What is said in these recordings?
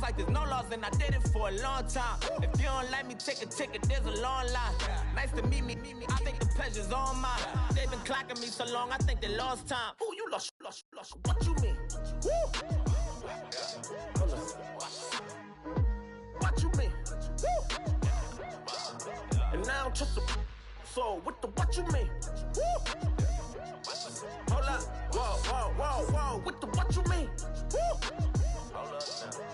like there's no laws, and I did it for a long time. If you don't like me, take a ticket, there's a long line. Nice to meet me, I think the pleasure's all mine. They've been clocking me so long, I think they lost time. Ooh, you lost, what you mean? Woo! What you mean? Woo! And now I don't trust the so what the what you mean? Woo! Hold up, whoa, what the what you mean? Woo! Hold up now.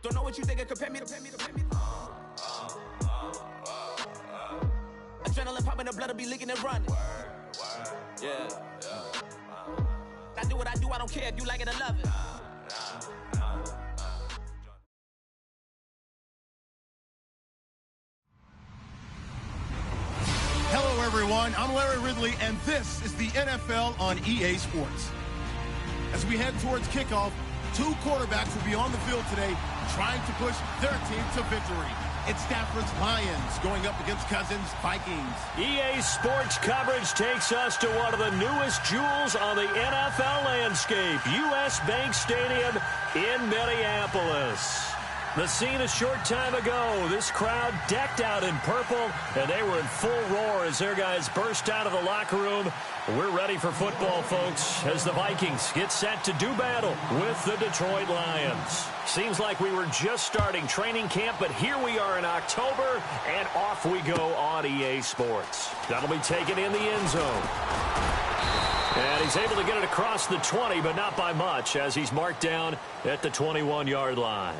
Don't know what you think it compare me to. Adrenaline popping, the blood'll be leaking and running. Yeah. I do what I do, I don't care if you like it or love it. Hello, everyone. I'm Larry Ridley, and this is the NFL on EA Sports. As we head towards kickoff, two quarterbacks will be on the field today trying to push their team to victory. It's Stafford's Lions going up against Cousins' Vikings. EA Sports coverage takes us to one of the newest jewels on the NFL landscape, US Bank Stadium in Minneapolis. The scene a short time ago, this crowd decked out in purple, and they were in full roar as their guys burst out of the locker room. We're ready for football, folks, as the Vikings get set to do battle with the Detroit Lions. Seems like we were just starting training camp, but here we are in October, and off we go on EA Sports. That'll be taken in the end zone. And he's able to get it across the 20, but not by much, as he's marked down at the 21-yard line.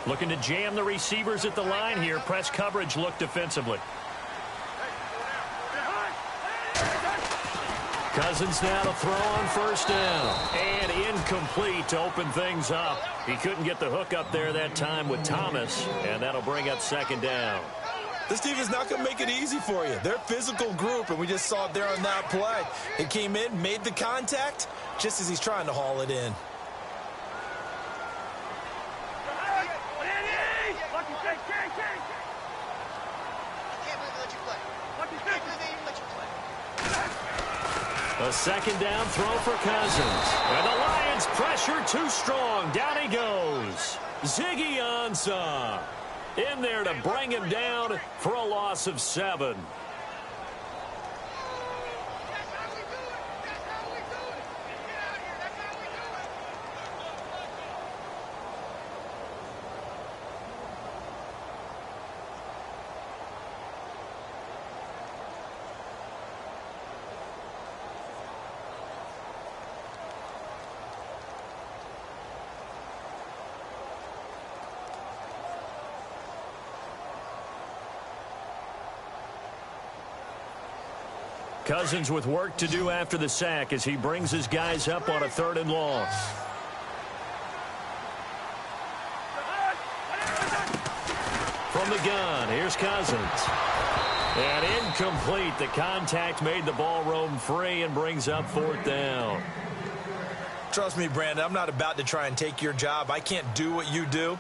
Looking to jam the receivers at the line here. Press coverage look defensively. Cousins now to throw on first down. And incomplete to open things up. He couldn't get the hook up there that time with Thomas. And that'll bring up second down. This team is not going to make it easy for you. They're a physical group, and we just saw it there on that play. It came in, made the contact, just as he's trying to haul it in. A second down throw for Cousins. And the Lions pressure too strong. Down he goes. Ziggy Ansah in there to bring him down for a loss of 7. Cousins with work to do after the sack as he brings his guys up on a 3rd and long. From the gun, here's Cousins. And incomplete. The contact made the ball roam free and brings up 4th down. Trust me, Brandon, I'm not about to try and take your job. I can't do what you do.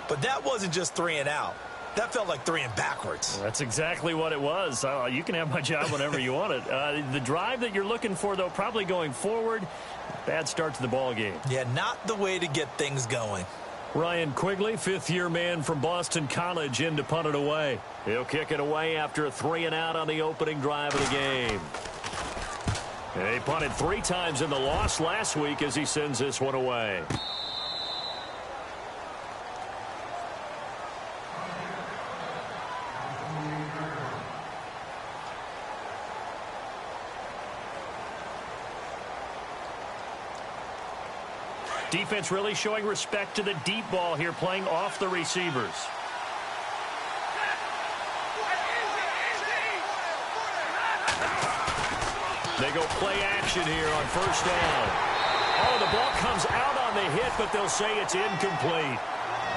But that wasn't just 3 and out. That felt like 3 and backwards. That's exactly what it was. You can have my job whenever you want it. The drive that you're looking for, though, probably going forward. Bad start to the ball game. Yeah, not the way to get things going. Ryan Quigley, 5th-year man from Boston College, in to punt it away. He'll kick it away after a 3 and out on the opening drive of the game. He punted 3 times in the loss last week as he sends this one away. Defense really showing respect to the deep ball here, playing off the receivers. They go play action here on first down. Oh, the ball comes out on the hit, but they'll say it's incomplete.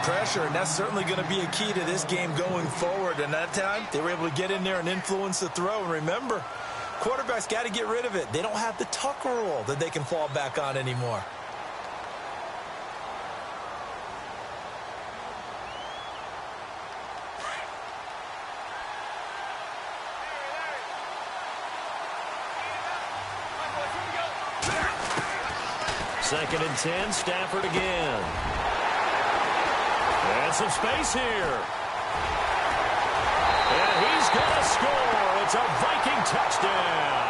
Pressure, and that's certainly going to be a key to this game going forward. And that time, they were able to get in there and influence the throw. And remember, quarterbacks got to get rid of it. They don't have the Tucker rule that they can fall back on anymore. 2nd and 10, Stafford again. And some space here. And he's going to score. It's a Viking touchdown.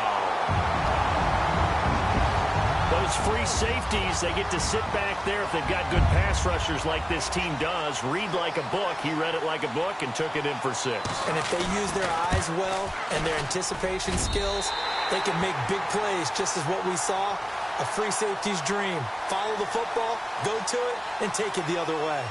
Those free safeties, they get to sit back there if they've got good pass rushers like this team does. Read like a book. He read it like a book and took it in for 6. And if they use their eyes well and their anticipation skills, they can make big plays, just as what we saw. A free safety's dream. Follow the football, go to it, and take it the other way.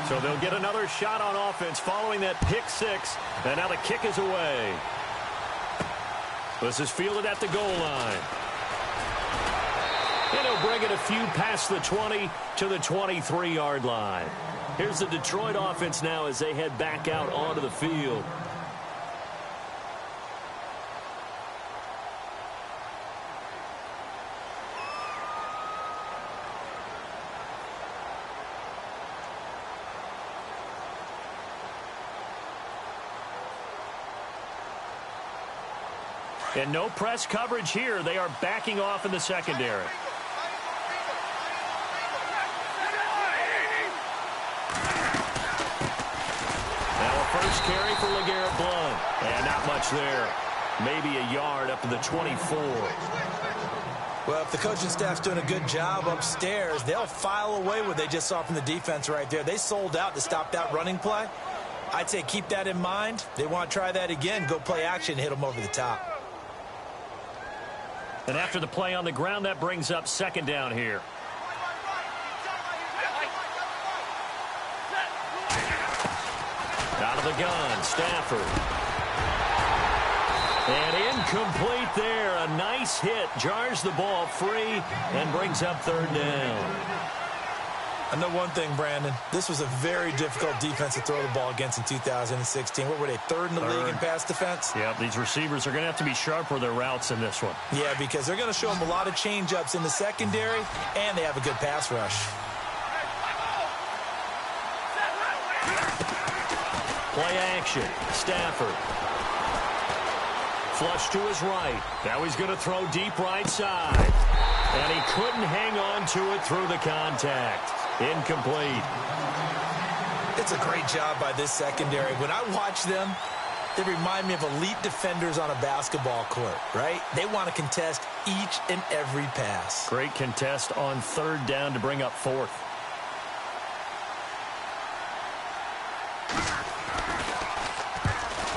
So they'll get another shot on offense following that pick 6. And now the kick is away. This is fielded at the goal line. And he'll bring it a few past the 20 to the 23-yard line. Here's the Detroit offense now as they head back out onto the field. And no press coverage here. They are backing off in the secondary. Now a first carry for LeGarrette Blount. And not much there. Maybe a yard up to the 24. Well, if the coaching staff's doing a good job upstairs, they'll file away what they just saw from the defense right there. They sold out to stop that running play. I'd say keep that in mind. They want to try that again. Go play action, hit them over the top. And after the play on the ground, that brings up 2nd down here. Out of the gun, Stafford. And incomplete there. A nice hit. Jars the ball free and brings up 3rd down. I know one thing, Brandon. This was a very difficult defense to throw the ball against in 2016. What were they, 3rd in the league in pass defense? Yeah, these receivers are going to have to be sharp with their routes in this one. Yeah, because they're going to show them a lot of change-ups in the secondary, and they have a good pass rush. Play action. Stafford. Flush to his right. Now he's going to throw deep right side. And he couldn't hang on to it through the contact. Incomplete. It's a great job by this secondary. When I watch them, they remind me of elite defenders on a basketball court, right? They want to contest each and every pass. Great contest on 3rd down to bring up 4th.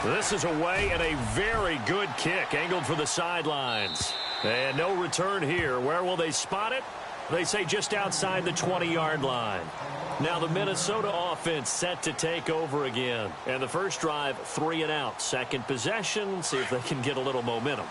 This is away and a very good kick angled for the sidelines. And no return here. Where will they spot it? They say just outside the 20-yard line. Now the Minnesota offense set to take over again. And the first drive, 3 and out. Second possession, see if they can get a little momentum.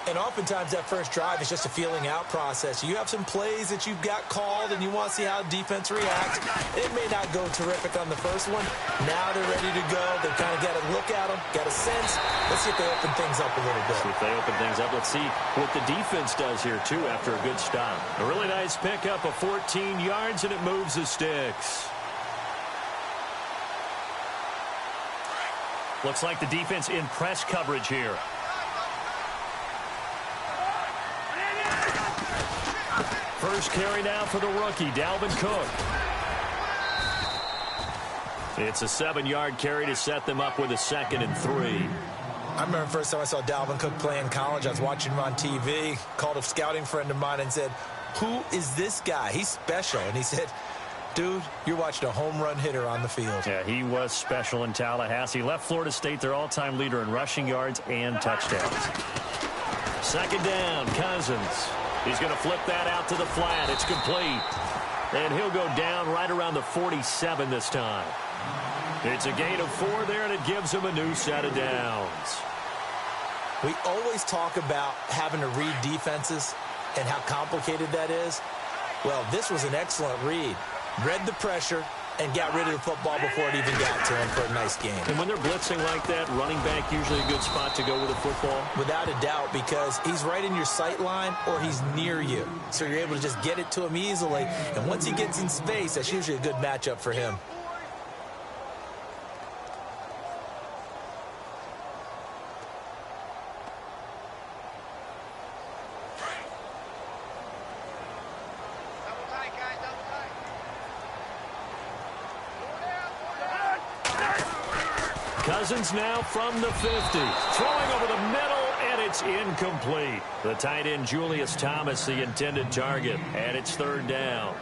And oftentimes that first drive is just a feeling out process. You have some plays that you've got called and you want to see how defense reacts. It may not go terrific on the first one. Now they're ready to go. They've kind of got a look at them, got a sense. Let's see if they open things up a little bit. See if they open things up. Let's see what the defense does here, too, after a good stop. A really nice pickup of 14 yards, and it moves the sticks. Looks like the defense in press coverage here. First carry now for the rookie, Dalvin Cook. It's a 7-yard carry to set them up with a 2nd and 3. I remember the first time I saw Dalvin Cook play in college. I was watching him on TV, called a scouting friend of mine and said, "Who is this guy? He's special." And he said, "Dude, you're watching a home run hitter on the field." Yeah, he was special in Tallahassee. Left Florida State their all-time leader in rushing yards and touchdowns. 2nd down, Cousins. He's going to flip that out to the flat. It's complete. And he'll go down right around the 47 this time. It's a gain of 4 there, and it gives him a new set of downs. We always talk about having to read defenses and how complicated that is. Well, this was an excellent read. Read the pressure and got rid of the football before it even got to him for a nice game. And when they're blitzing like that, running back usually a good spot to go with the football? Without a doubt, because he's right in your sight line or he's near you. So you're able to just get it to him easily. And once he gets in space, that's usually a good matchup for him. Cousins now from the 50. Throwing over the middle, and it's incomplete. The tight end, Julius Thomas, the intended target, and it's third down.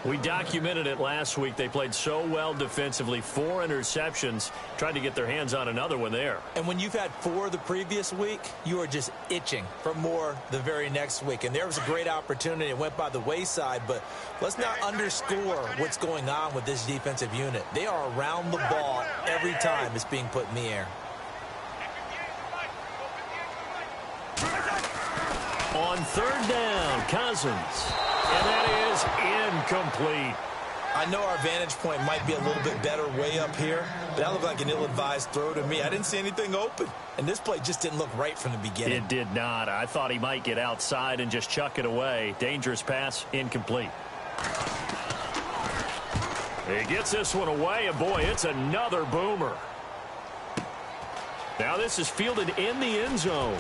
We documented it last week. They played so well defensively. 4 interceptions. Tried to get their hands on another one there. And when you've had 4 the previous week, you are just itching for more the very next week. And there was a great opportunity. It went by the wayside. But let's not underscore what's going on with this defensive unit. They are around the ball every time it's being put in the air. On third down, Cousins. And that is incomplete. I know our vantage point might be a little bit better way up here, but that looked like an ill-advised throw to me. I didn't see anything open, and this play just didn't look right from the beginning. It did not. I thought he might get outside and just chuck it away. Dangerous pass, incomplete. He gets this one away, and boy, it's another boomer. Now this is fielded in the end zone.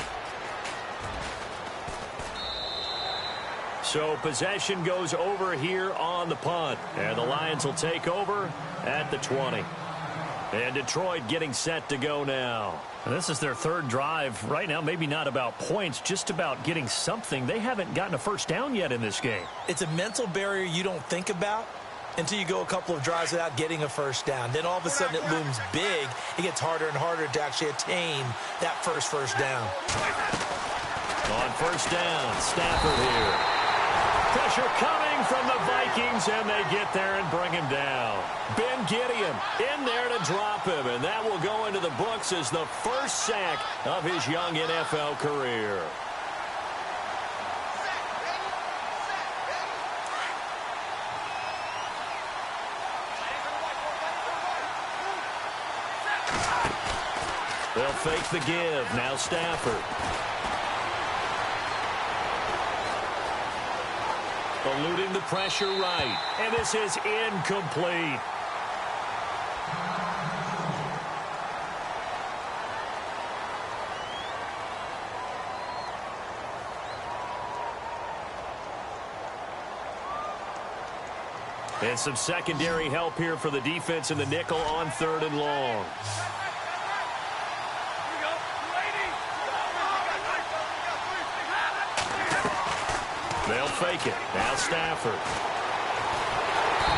So possession goes over here on the punt. And the Lions will take over at the 20. And Detroit getting set to go now. And this is their third drive. Right now, maybe not about points, just about getting something. They haven't gotten a first down yet in this game. It's a mental barrier you don't think about until you go a couple of drives without getting a first down. Then all of a sudden it looms big. It gets harder and harder to actually attain that first down. On first down, Stafford here. Pressure coming from the Vikings, and they get there and bring him down. Ben Gideon in there to drop him, and that will go into the books as the first sack of his young NFL career. They'll fake the give. Now Stafford. Eluding the pressure right. And this is incomplete. And some secondary help here for the defense in the nickel on third and long. They'll fake it. Now Stafford.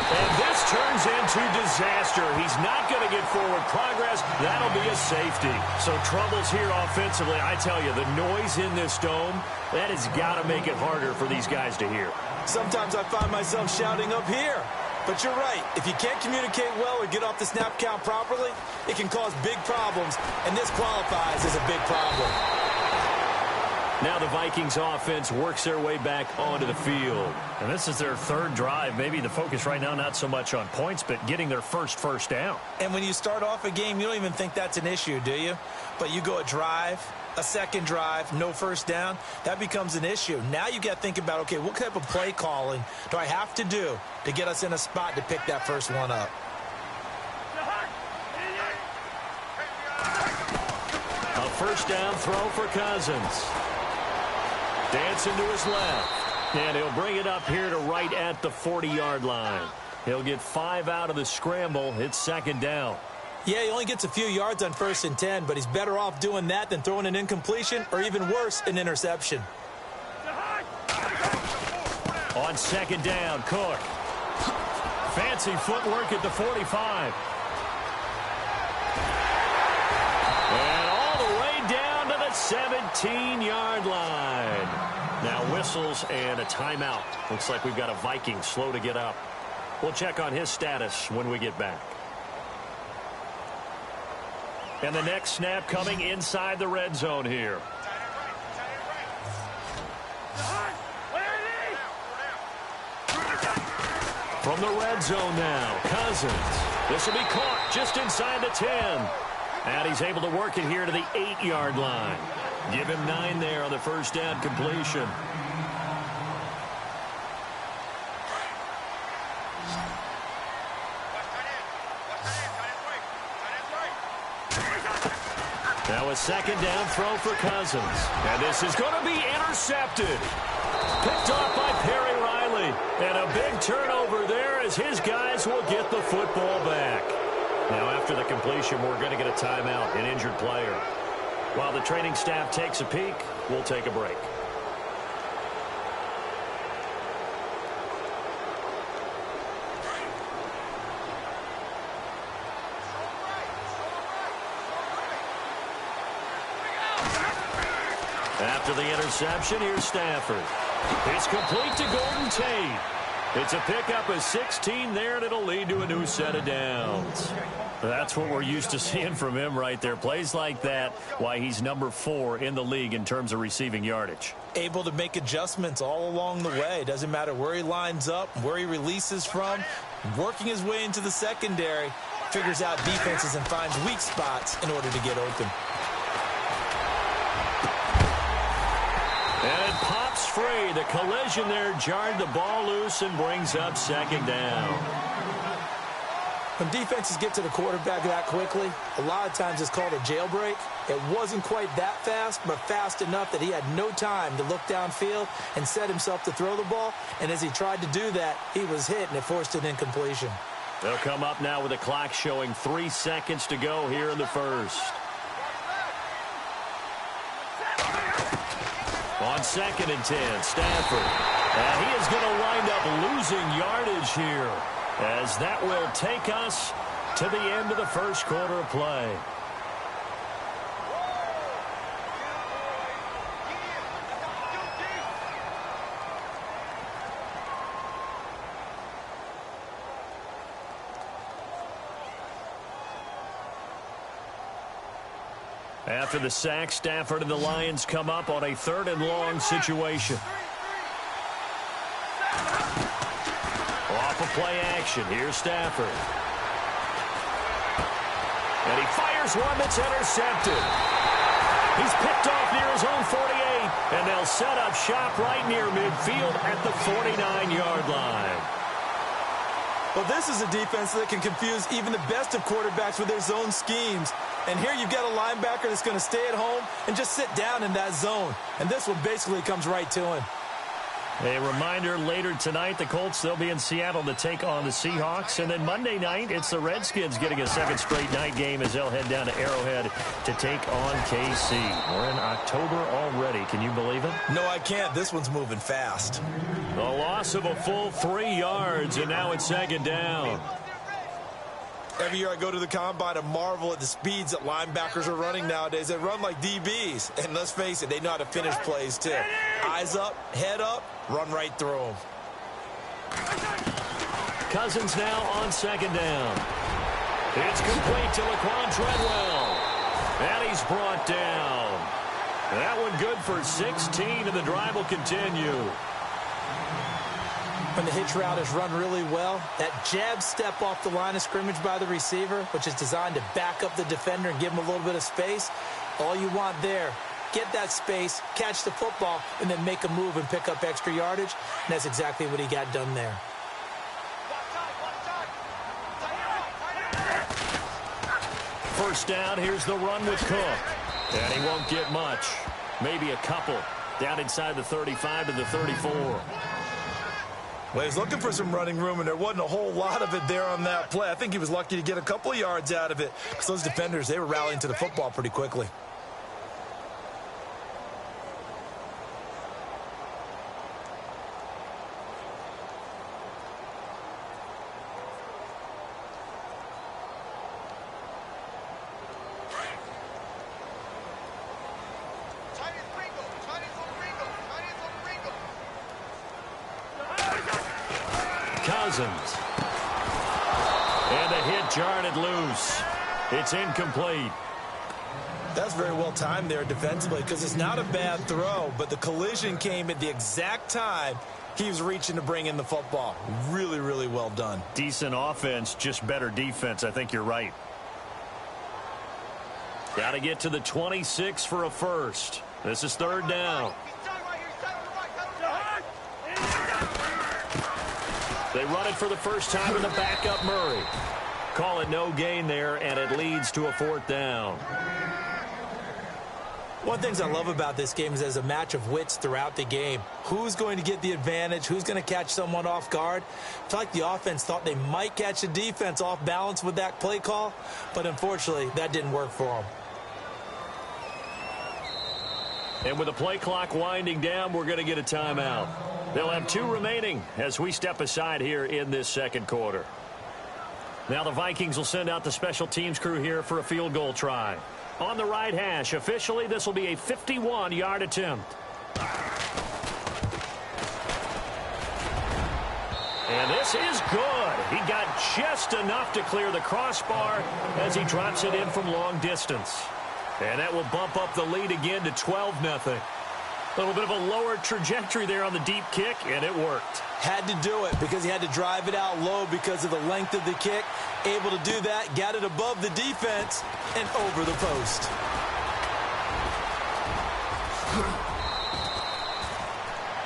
And this turns into disaster. He's not going to get forward progress. That'll be a safety. So troubles here offensively. I tell you, the noise in this dome, that has got to make it harder for these guys to hear. Sometimes I find myself shouting up here. But you're right. If you can't communicate well or get off the snap count properly, it can cause big problems. And this qualifies as a big problem. Now the Vikings offense works their way back onto the field. And this is their third drive. Maybe the focus right now not so much on points, but getting their first down. And when you start off a game, you don't even think that's an issue, do you? But you go a drive, a second drive, no first down, that becomes an issue. Now you got to think about, okay, what type of play calling do I have to do to get us in a spot to pick that first one up? A first down throw for Cousins. Dancing to his left. And he'll bring it up here to right at the 40-yard line. He'll get 5 out of the scramble. It's second down. Yeah, he only gets a few yards on 1st and 10, but he's better off doing that than throwing an incompletion or even worse, an interception. On second down, Cook. Fancy footwork at the 45. And all the way down to the 17-yard line. Now whistles and a timeout. Looks like we've got a Viking slow to get up. We'll check on his status when we get back. And the next snap coming inside the red zone here. From the red zone now, Cousins. This will be caught just inside the 10. And he's able to work it here to the 8-yard line. Give him 9 there on the first down completion. Now a second down throw for Cousins. And this is going to be intercepted. Picked off by Perry Riley. And a big turnover there as his guys will get the football back. Now, after the completion, we're going to get a timeout, an injured player. While the training staff takes a peek, we'll take a break. After the interception, here's Stafford. It's complete to Golden Tate. It's a pickup of 16 there, and it'll lead to a new set of downs. That's what we're used to seeing from him right there. Plays like that, why he's number 4 in the league in terms of receiving yardage. Able to make adjustments all along the way. Doesn't matter where he lines up, where he releases from. Working his way into the secondary, figures out defenses and finds weak spots in order to get open. And it pops free. The collision there jarred the ball loose and brings up second down. When defenses get to the quarterback that quickly, a lot of times it's called a jailbreak. It wasn't quite that fast, but fast enough that he had no time to look downfield and set himself to throw the ball. And as he tried to do that, he was hit, and it forced an incompletion. They'll come up now with a clock showing 3 seconds to go here in the first. On 2nd and 10, Stafford. And he is going to wind up losing yardage here, as that will take us to the end of the first quarter of play. After the sack, Stafford and the Lions come up on a 3rd and long situation. Off of play action, here's Stafford. And he fires one that's intercepted. He's picked off near his own 48, and they'll set up shop right near midfield at the 49-yard line. Well, this is a defense that can confuse even the best of quarterbacks with their zone schemes. And here you've got a linebacker that's going to stay at home and just sit down in that zone. And this one basically comes right to him. A reminder, later tonight, the Colts, they'll be in Seattle to take on the Seahawks. And then Monday night, it's the Redskins getting a 2nd straight night game as they'll head down to Arrowhead to take on KC. We're in October already. Can you believe it? No, I can't. This one's moving fast. The loss of a full 3 yards, and now it's 2nd down. Every year I go to the combine and marvel at the speeds that linebackers are running nowadays. They run like DBs. And let's face it, they know how to finish plays too. Eyes up, head up, run right through them. Cousins now on 2nd down. It's complete to Laquan Treadwell. And he's brought down. That one good for 16, and the drive will continue. When the hitch route is run really well, that jab step off the line of scrimmage by the receiver, which is designed to back up the defender and give him a little bit of space, all you want there, get that space, catch the football, and then make a move and pick up extra yardage, and that's exactly what he got done there. First down, here's the run with Cook. And he won't get much. Maybe a couple. Down inside the 35 to the 34. Well, he's looking for some running room, and there wasn't a whole lot of it there on that play. I think he was lucky to get a couple of yards out of it, because those defenders, they were rallying to the football pretty quickly. Cousins. And the hit jarred it loose. It's incomplete. That's very well timed there defensively, because it's not a bad throw, but the collision came at the exact time he was reaching to bring in the football. Really, really well done. Decent offense, just better defense. I think you're right. Got to get to the 26 for a first. This is 3rd down. They run it for the first time in the backup Murray. Call it no gain there, and it leads to a 4th down. One of the things I love about this game is there's a match of wits throughout the game. Who's going to get the advantage? Who's going to catch someone off guard? I feel like the offense thought they might catch the defense off balance with that play call, but unfortunately, that didn't work for them. And with the play clock winding down, we're going to get a timeout. They'll have 2 remaining as we step aside here in this second quarter. Now the Vikings will send out the special teams crew here for a field goal try. On the right hash, officially, this will be a 51-yard attempt. And this is good. He got just enough to clear the crossbar as he drops it in from long distance. And that will bump up the lead again to 12-0. A little bit of a lower trajectory there on the deep kick, and it worked. Had to do it because he had to drive it out low because of the length of the kick. Able to do that, got it above the defense, and over the post.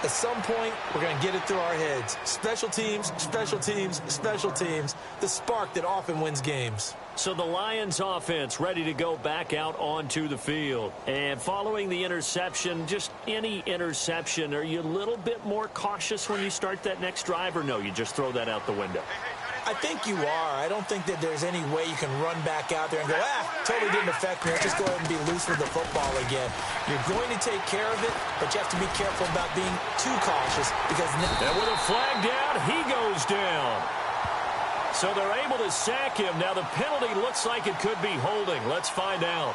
At some point, we're going to get it through our heads. Special teams, special teams, special teams. The spark that often wins games. So the Lions offense ready to go back out onto the field. And following the interception, just any interception, are you a little bit more cautious when you start that next drive, or no, you just throw that out the window? I think you are. I don't think that there's any way you can run back out there and go, totally didn't affect me. Let's just go ahead and be loose with the football again. You're going to take care of it, but you have to be careful about being too cautious because... And with a flag down, he goes down. So they're able to sack him. Now the penalty looks like it could be holding. Let's find out.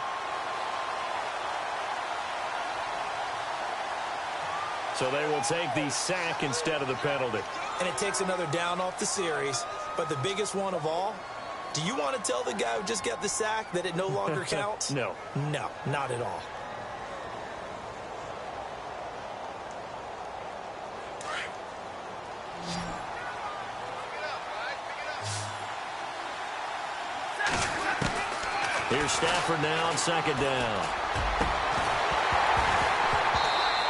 So they will take the sack instead of the penalty. And it takes another down off the series. But the biggest one of all, do you want to tell the guy who just got the sack that it no longer counts? No. No, not at all. Here's Stafford now on second down.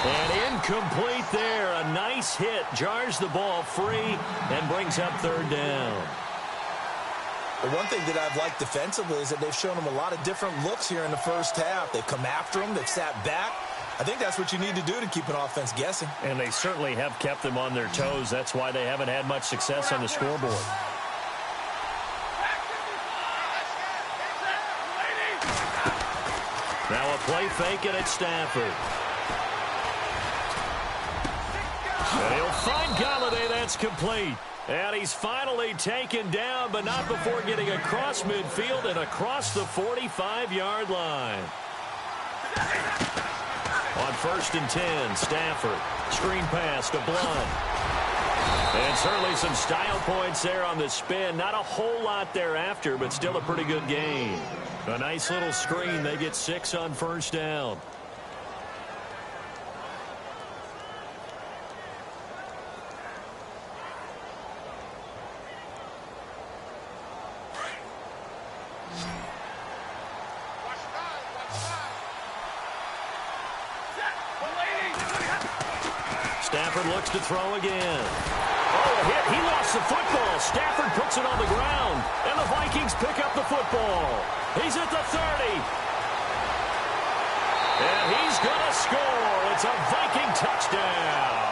And incomplete there. A nice hit. Jars the ball free and brings up third down. The one thing that I've liked defensively is that they've shown them a lot of different looks here in the first half. They've come after them. They've sat back. I think that's what you need to do to keep an offense guessing. And they certainly have kept them on their toes. That's why they haven't had much success on the scoreboard. Now a play fake it at Stafford. And he'll find Galladay. That's complete. And he's finally taken down, but not before getting across midfield and across the 45-yard line. On 1st and 10, Stafford. Screen pass to Blunt. And certainly some style points there on the spin. Not a whole lot thereafter, but still a pretty good game. A nice little screen. They get 6 on 1st down. Stafford looks to throw again. Oh, a hit. He lost the football. Stafford puts it on the ground. And the Vikings pick up the football. He's at the 30. And he's going to score. It's a Viking touchdown.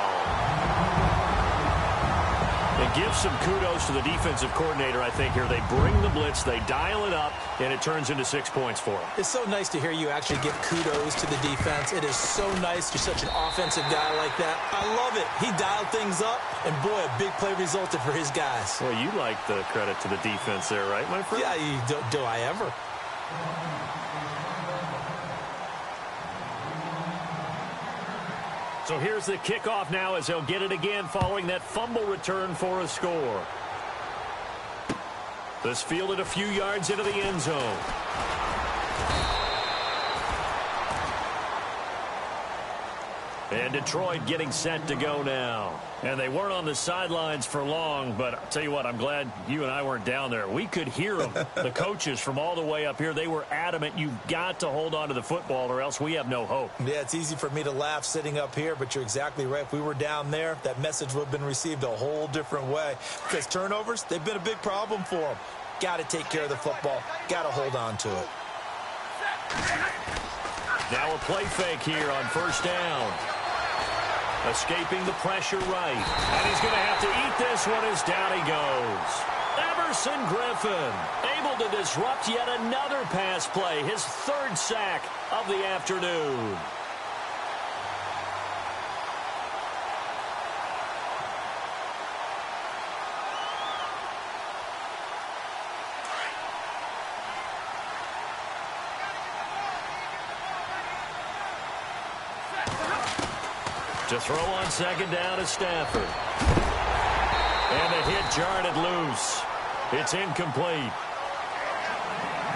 It gives some kudos to the defensive coordinator, I think, here. They bring the blitz, they dial it up, and it turns into 6 points for them. It's so nice to hear you actually give kudos to the defense. It is so nice. You're such an offensive guy like that. I love it. He dialed things up, and boy, a big play resulted for his guys. Well, you like the credit to the defense there, right, my friend? Yeah, do I ever? So here's the kickoff now as they'll get it again following that fumble return for a score. This fielded a few yards into the end zone. And Detroit getting set to go now. And they weren't on the sidelines for long, but I'll tell you what, I'm glad you and I weren't down there. We could hear them, the coaches from all the way up here. They were adamant, you've got to hold on to the football or else we have no hope. Yeah, it's easy for me to laugh sitting up here, but you're exactly right. If we were down there, that message would have been received a whole different way. Because turnovers, they've been a big problem for them. Got to take care of the football. Got to hold on to it. Now a play fake here on first down. Escaping the pressure right. And he's going to have to eat this one as down he goes. Everson Griffin able to disrupt yet another pass play. His third sack of the afternoon. To throw on second down is Stafford. And the hit jarred it loose. It's incomplete.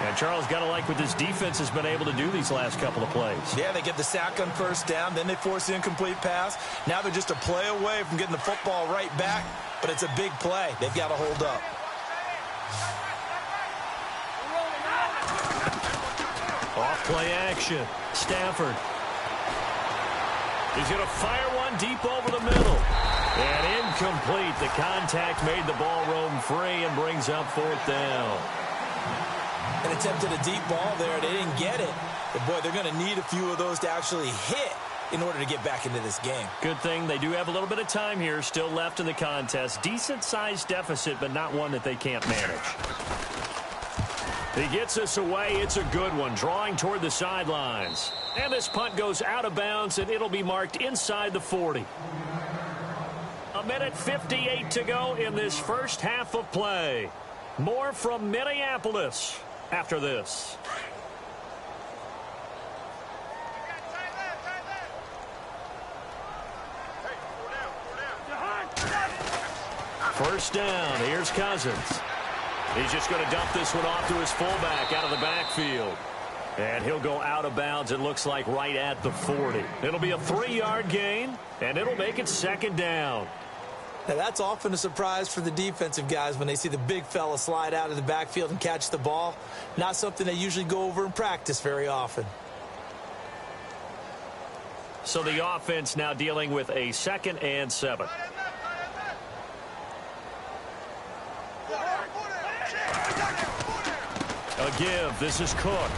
And Charles, got to like what this defense has been able to do these last couple of plays. Yeah, they get the sack on first down, then they force the incomplete pass. Now they're just a play away from getting the football right back, but it's a big play. They've got to hold up. Off play action. Stafford. He's going to fire one deep over the middle. And incomplete. The contact made the ball roam free and brings up fourth down. And attempted a deep ball there. They didn't get it. But, boy, they're going to need a few of those to actually hit in order to get back into this game. Good thing they do have a little bit of time here still left in the contest. Decent-sized deficit, but not one that they can't manage. He gets us away. It's a good one, drawing toward the sidelines. And this punt goes out of bounds, and it'll be marked inside the 40. A minute 58 to go in this first half of play. More from Minneapolis after this. First down. Here's Cousins. He's just going to dump this one off to his fullback out of the backfield. And he'll go out of bounds, it looks like, right at the 40. It'll be a 3-yard gain, and it'll make it second down. Now, that's often a surprise for the defensive guys when they see the big fella slide out of the backfield and catch the ball. Not something they usually go over in practice very often. So the offense now dealing with a 2nd and 7. A give. This is Cook.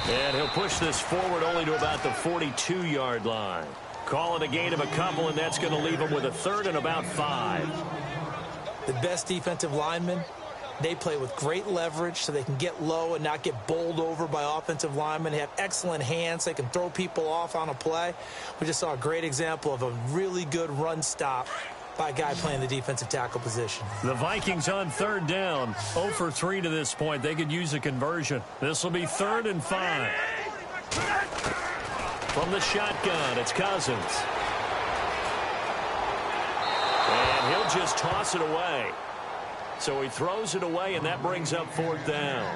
And he'll push this forward only to about the 42-yard line. Call it a gain of a couple, and that's going to leave him with a 3rd and about 5. The best defensive linemen, they play with great leverage so they can get low and not get bowled over by offensive linemen. They have excellent hands. They can throw people off on a play. We just saw a great example of a really good run stop by a guy playing the defensive tackle position. The Vikings on 3rd down. 0 for 3 to this point. They could use a conversion. This will be 3rd and 5. From the shotgun, it's Cousins. And he'll just toss it away. So he throws it away, and that brings up 4th down.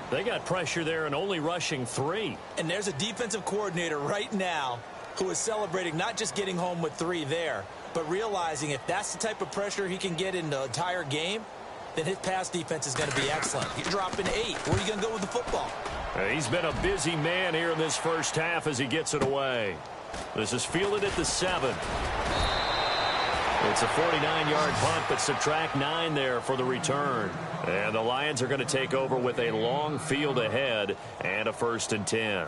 They got pressure there and only rushing 3. And there's a defensive coordinator right now who is celebrating not just getting home with 3 there, but realizing if that's the type of pressure he can get in the entire game, then his pass defense is going to be excellent. He's dropping 8. Where are you going to go with the football? He's been a busy man here in this first half as he gets it away. This is fielded at the 7. It's a 49-yard punt, but subtract 9 there for the return. And the Lions are going to take over with a long field ahead and a 1st and 10.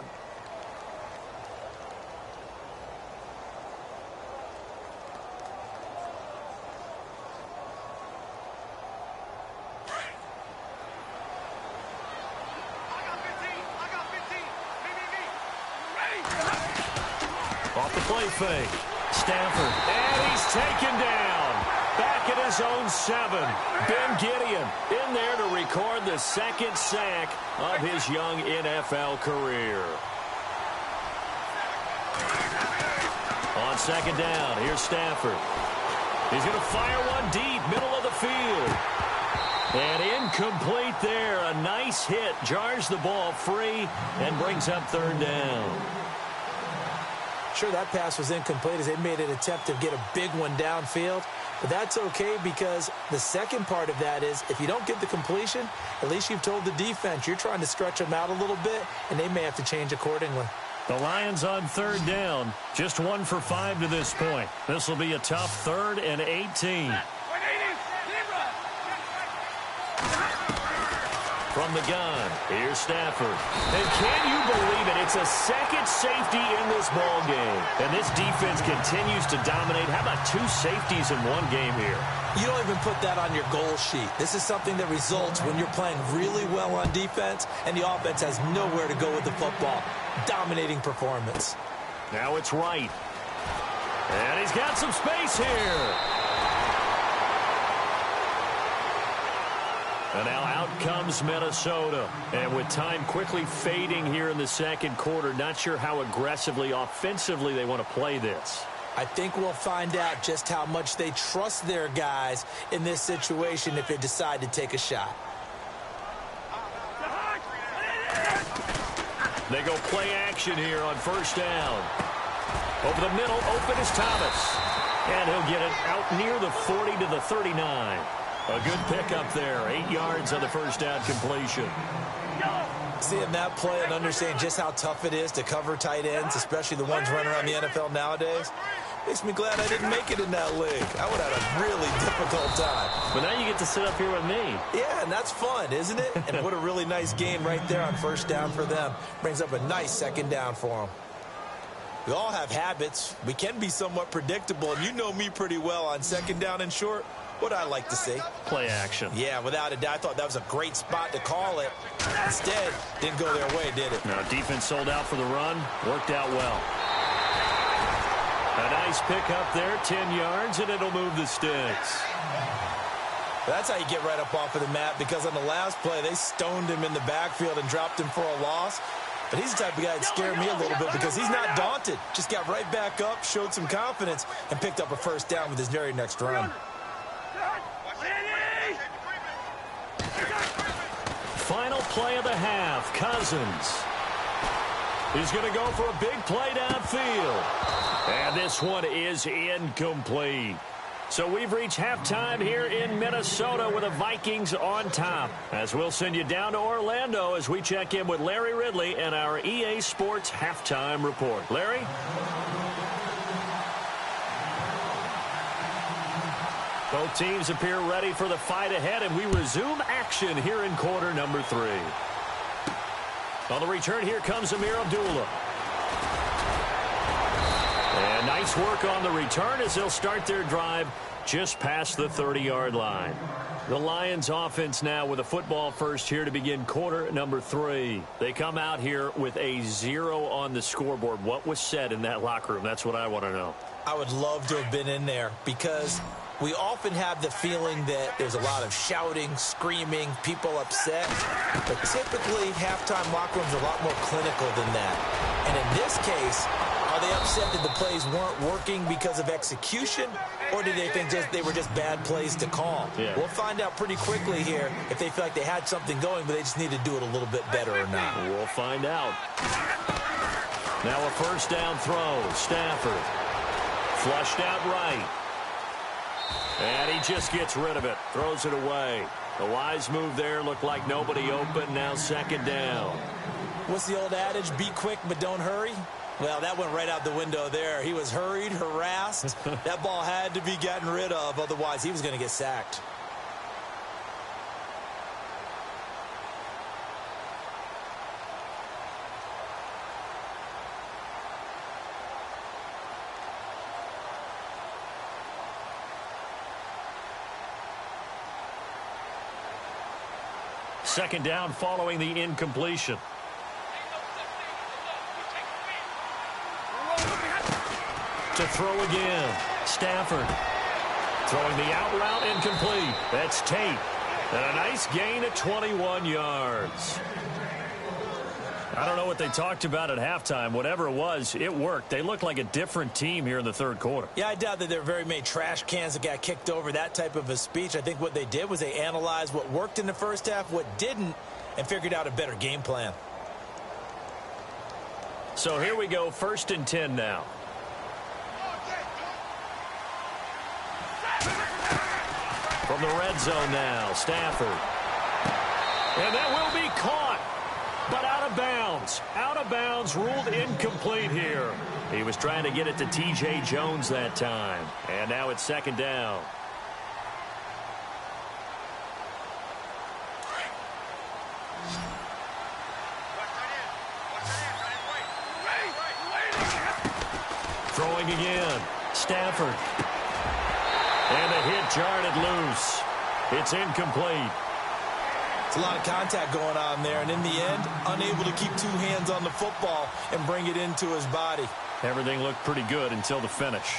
Off the play fake. Stafford. And he's taken down. Back at his own 7. Ben Gideon in there to record the 2nd sack of his young NFL career. On 2nd down, here's Stafford. He's going to fire one deep, middle of the field. And incomplete there. A nice hit. Jars the ball free and brings up 3rd down. Sure, that pass was incomplete as they made an attempt to get a big one downfield. But that's okay because the second part of that is if you don't get the completion, at least you've told the defense you're trying to stretch them out a little bit, and they may have to change accordingly. The Lions on 3rd down. Just 1 for 5 to this point. This will be a tough 3rd and 18. From From the gun, here's Stafford. And can you believe it? It's a second safety in this ball game. And this defense continues to dominate. How about 2 safeties in one game here? You don't even put that on your goal sheet. This is something that results when you're playing really well on defense and the offense has nowhere to go with the football. Dominating performance. Now it's right. And he's got some space here. And now out comes Minnesota. And with time quickly fading here in the second quarter, not sure how aggressively, offensively they want to play this. I think we'll find out just how much they trust their guys in this situation if they decide to take a shot. They go play action here on first down. Over the middle, open is Thomas. And he'll get it out near the 40 to the 39. A good pickup there. 8 yards on the first down completion. Seeing that play and understanding just how tough it is to cover tight ends, especially the ones running around the NFL nowadays, makes me glad I didn't make it in that league. I would have had a really difficult time. But now you get to sit up here with me. Yeah, and that's fun, isn't it? And what a really nice game right there on first down for them. Brings up a nice second down for them. We all have habits. We can be somewhat predictable, and you know me pretty well on second down and short. What I like to see. Play action. Yeah, without a doubt. I thought that was a great spot to call it. Instead, didn't go their way, did it? Now, defense sold out for the run. Worked out well. A nice pickup there, 10 yards, and it'll move the sticks. That's how you get right up off of the mat, because on the last play, they stoned him in the backfield and dropped him for a loss. But he's the type of guy that scared me a little bit because he's not daunted. Just got right back up, showed some confidence, and picked up a first down with his very next run. Final play of the half, Cousins. He's going to go for a big play downfield. And this one is incomplete. So we've reached halftime here in Minnesota with the Vikings on top. As we'll send you down to Orlando as we check in with Larry Ridley and our EA Sports halftime report. Larry? Both teams appear ready for the fight ahead, and we resume action here in quarter number 3. On the return, here comes Amir Abdullah. And nice work on the return as they'll start their drive just past the 30-yard line. The Lions offense now with a football first here to begin quarter number 3. They come out here with a 0 on the scoreboard. What was said in that locker room? That's what I want to know. I would love to have been in there because we often have the feeling that there's a lot of shouting, screaming, people upset. But typically, halftime locker rooms are a lot more clinical than that. And in this case, are they upset that the plays weren't working because of execution, or do they think they were just bad plays to call? Yeah. We'll find out pretty quickly here if they feel like they had something going, but they just need to do it a little bit better or not. We'll find out. Now a first down throw. Stafford. Flushed out right. And he just gets rid of it. Throws it away. The wise move there. Looked like nobody open. Now second down. What's the old adage? Be quick, but don't hurry. Well, that went right out the window there. He was hurried, harassed. That ball had to be gotten rid of. Otherwise, he was going to get sacked. Second down following the incompletion. To throw again. Stafford. Throwing the out route incomplete. That's Tate. And a nice gain at 21 yards. I don't know what they talked about at halftime. Whatever it was, it worked. They looked like a different team here in the third quarter. Yeah, I doubt that there were very many trash cans that got kicked over, that type of a speech. I think what they did was they analyzed what worked in the first half, what didn't, and figured out a better game plan. So here we go, 1st and 10 now. From the red zone now, Stafford. And that will be caught, but out of bounds. Out of bounds, ruled incomplete here. He was trying to get it to T.J. Jones that time. And now it's second down. Throwing again. Stafford. And the hit jarred it loose. It's incomplete. It's a lot of contact going on there, and in the end, unable to keep two hands on the football and bring it into his body. Everything looked pretty good until the finish.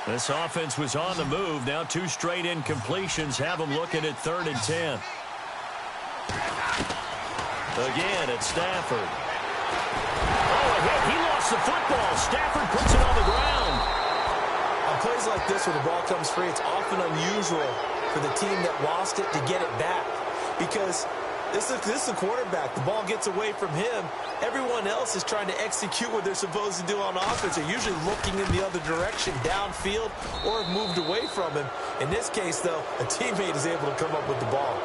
This offense was on the move. Now 2 straight incompletions have them looking at 3rd and 10. Again, it's Stafford. Oh, a hit. He lost the football. Stafford puts it on the ground. On plays like this where the ball comes free, it's often unusual for the team that lost it to get it back. Because this is the quarterback. The ball gets away from him. Everyone else is trying to execute what they're supposed to do on offense. They're usually looking in the other direction, downfield, or have moved away from him. In this case, though, a teammate is able to come up with the ball.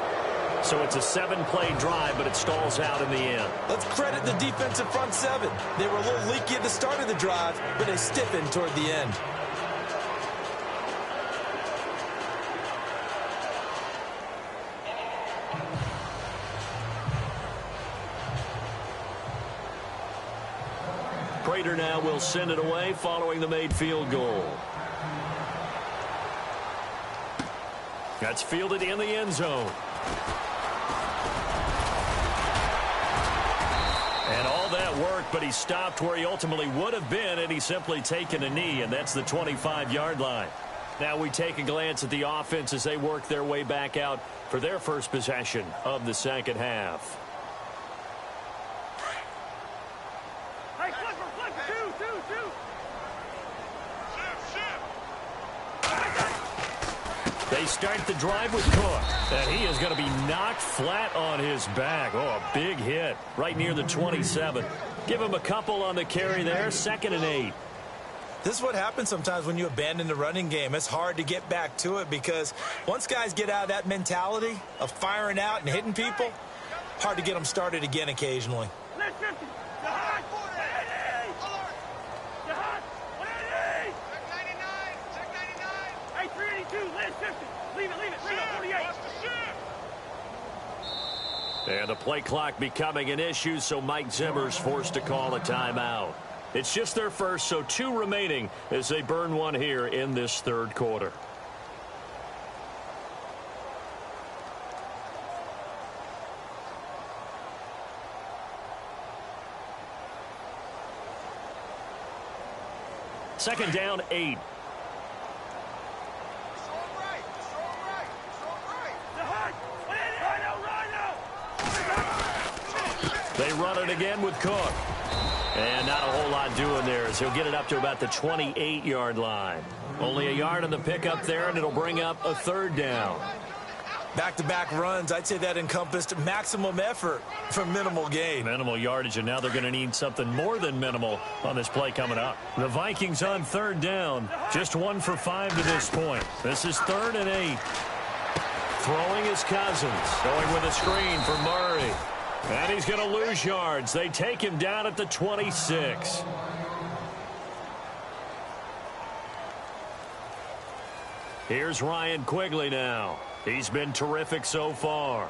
So it's a 7-play drive, but it stalls out in the end. Let's credit the defensive front 7. They were a little leaky at the start of the drive, but they stiffened toward the end. Prater now will send it away following the made field goal. That's fielded in the end zone. And all that work, but he stopped where he ultimately would have been had he simply taken a knee, and that's the 25-yard line. Now we take a glance at the offense as they work their way back out for their first possession of the second half. They start the drive with Cook, and he is going to be knocked flat on his back. Oh, a big hit right near the 27. Give him a couple on the carry there, 2nd and 8. This is what happens sometimes when you abandon the running game. It's hard to get back to it because once guys get out of that mentality of firing out and hitting people, hard to get them started again occasionally. And the play clock becoming an issue, so Mike Zimmer's forced to call a timeout. It's just their first, so 2 remaining as they burn one here in this 3rd quarter. Second down, 8. They run it again with Cook. And not a whole lot doing there as he'll get it up to about the 28-yard line. Only a yard on the pickup there, and it'll bring up a 3rd down. Back-to-back runs, I'd say that encompassed maximum effort for minimal gain. Minimal yardage, and now they're going to need something more than minimal on this play coming up. The Vikings on 3rd down, just 1 for 5 to this point. This is 3rd and 8. Throwing is Cousins, going with a screen for Murray. And he's going to lose yards. They take him down at the 26. Here's Ryan Quigley now. He's been terrific so far.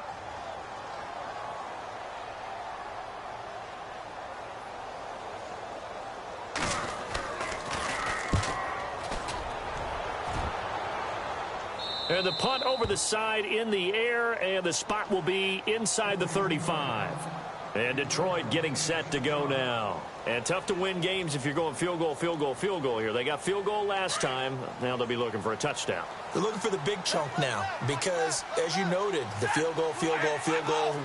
And the punt over the side in the air, and the spot will be inside the 35. And Detroit getting set to go now. And tough to win games if you're going field goal, field goal, field goal here. They got field goal last time. Now they'll be looking for a touchdown. They're looking for the big chunk now because, as you noted, the field goal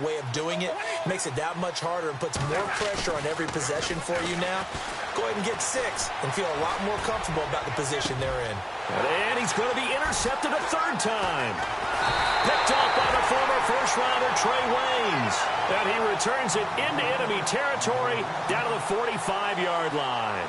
way of doing it makes it that much harder and puts more pressure on every possession for you now. Go ahead and get 6 and feel a lot more comfortable about the position they're in. And he's going to be intercepted a 3rd time. Picked off by the former first-rounder Trey Waynes. And he returns it into enemy territory down to the 45-yard line.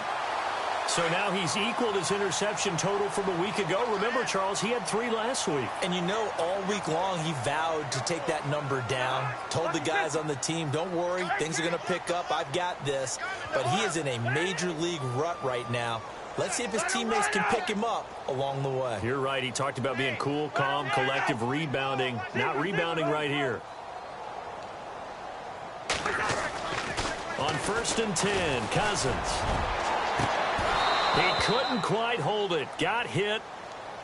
So now he's equaled his interception total from a week ago. Remember, Charles, he had 3 last week. And you know, all week long he vowed to take that number down. Told the guys on the team, don't worry, things are going to pick up. I've got this. But he is in a major league rut right now. Let's see if his teammates can pick him up along the way. You're right. He talked about being cool, calm, collective, rebounding. Not rebounding right here. On 1st and 10, Cousins. He couldn't quite hold it. Got hit.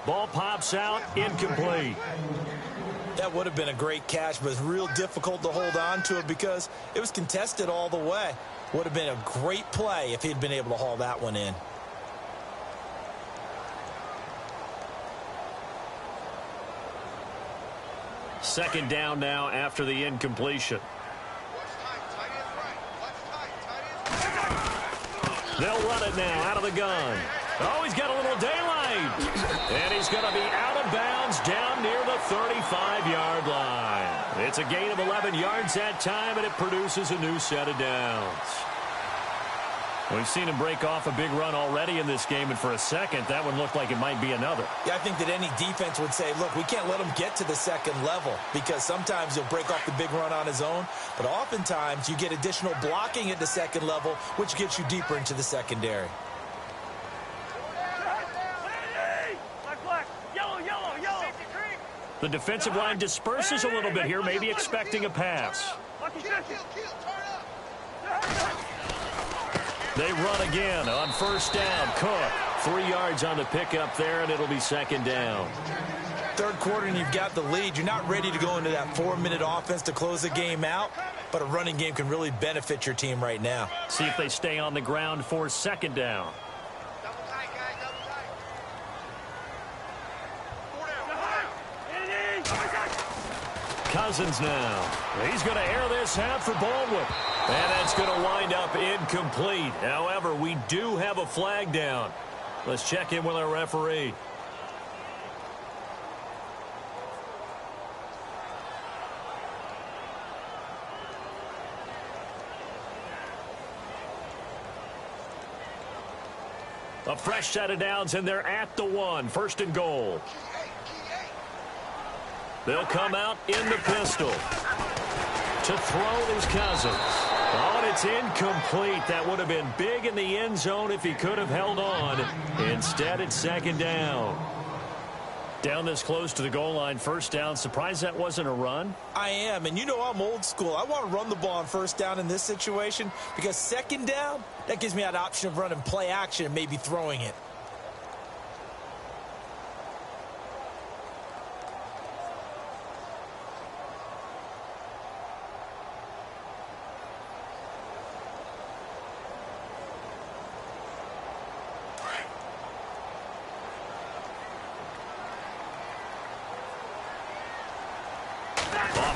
Ball pops out. Incomplete. That would have been a great catch, but it's real difficult to hold on to it because it was contested all the way. Would have been a great play if he'd been able to haul that one in. Second down now after the incompletion. They'll run it now out of the gun. Oh, he's got a little daylight. And he's going to be out of bounds down near the 35-yard line. It's a gain of 11 yards that time, and it produces a new set of downs. We've seen him break off a big run already in this game, and for a second, that one looked like it might be another. Yeah, I think that any defense would say, look, we can't let him get to the second level because sometimes he'll break off the big run on his own, but oftentimes you get additional blocking at the second level, which gets you deeper into the secondary. The defensive line disperses a little bit here, maybe expecting a pass. They run again on 1st down. Cook, 3 yards on the pickup there, and it'll be 2nd down. Third quarter, and you've got the lead. You're not ready to go into that 4-minute offense to close the game out, but a running game can really benefit your team right now. See if they stay on the ground for 2nd down. Cousins now. He's going to air this out for Baldwin. And that's going to wind up incomplete. However, we do have a flag down. Let's check in with our referee. A fresh set of downs, and they're at the 1. 1st and goal. They'll come out in the pistol. To throw is Cousins. Oh, and it's incomplete. That would have been big in the end zone if he could have held on. Instead, it's 2nd down. Down this close to the goal line, 1st down. Surprised that wasn't a run? I am, and you know I'm old school. I want to run the ball on 1st down in this situation because 2nd down, that gives me that option of running play action and maybe throwing it.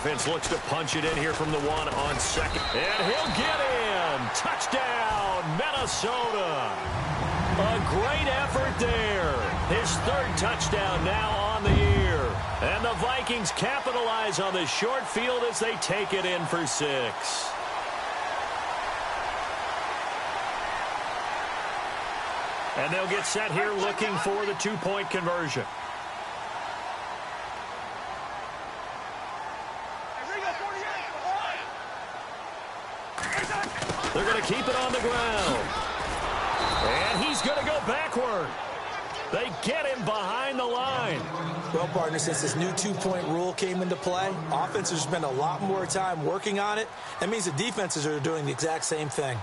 Offense looks to punch it in here from the 1 on 2nd. And he'll get in. Touchdown, Minnesota. A great effort there. His 3rd touchdown now on the year. And the Vikings capitalize on the short field as they take it in for 6. And they'll get set here looking for the 2-point conversion. They're going to keep it on the ground. And he's going to go backward. They get him behind the line. Well, partner, since this new 2-point rule came into play, offenses spend a lot more time working on it. That means the defenses are doing the exact same thing.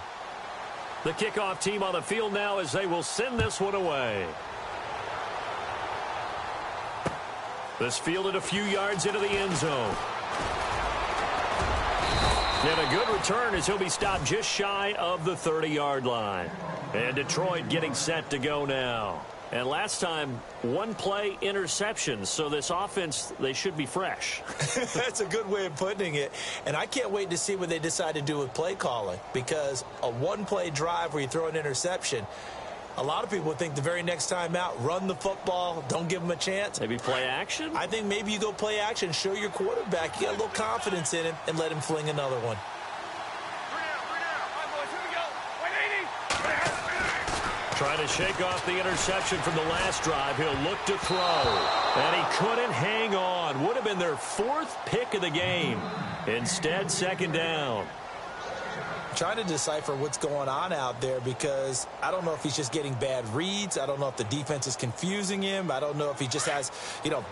The kickoff team on the field now as they will send this one away. This fielded a few yards into the end zone. And a good return as he'll be stopped just shy of the 30-yard line. And Detroit getting set to go now. And last time, 1-play interception. So this offense, they should be fresh. That's a good way of putting it. And I can't wait to see what they decide to do with play calling. Because a 1-play drive where you throw an interception, a lot of people think the very next time out, run the football, don't give them a chance. Maybe play action? I think maybe you go play action, show your quarterback you got a little confidence in him, and let him fling another one. Trying to shake off the interception from the last drive. He'll look to throw. And he couldn't hang on. Would have been their 4th pick of the game. Instead, 2nd down. trying to decipher what's going on out there because I don't know if he's just getting bad reads. I don't know if the defense is confusing him. I don't know if he just has,